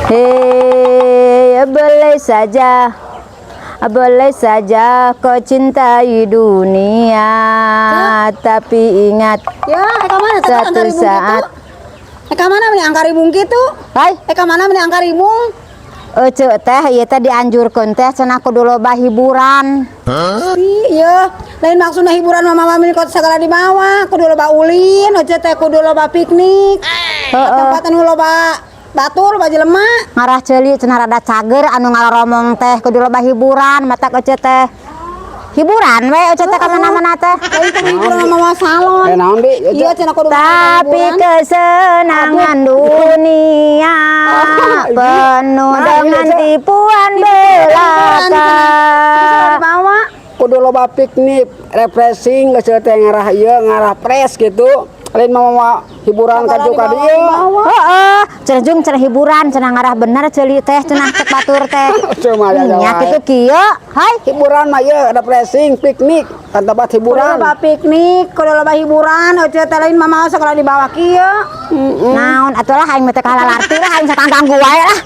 Hei, boleh saja kau cintai dunia, tapi ingat Ya, mana satu saat. Mana meni angkari mung gitu? Hai, Mana meni angkari mung? cek teh, iya teh dianjurkan teh, cenah kudu loba hiburan. Iya, lain maksudnya hiburan mama mami kota segala di bawah, kudu loba ulin, oce teh kudu loba piknik. Tempatan loba batur, loba jelema. Ngarah ceuli cenah rada cager anu ngaromong teh kudu loba hiburan, mata oce teh. Hiburan we oce teh ka mana-mana teh. Lain kudu hiburan mama salon. Naon Bi? Iya, cenah kudu Tapi kesenangan dunia penuh dengan tipuan belaka. di bawah. Kudu loba piknik, refreshing geus teh ngarah ieu, ngarah fresh gitu. Lain mah hiburan ka ka dieu. Heeh, cenah jung cenah hiburan, cenah ngarah bener ceuli teh, cenah cek batur teh. Cuma Nya kitu kieu, hai. hiburan mah ieu refreshing, piknik, kan tempat Kudu hiburan. loba piknik, kudu loba hiburan, oce teh lain mama sekolah di bawah kieu. Naon atuh lah aing mah teh kalalarti lah aing satang ganggu wae lah.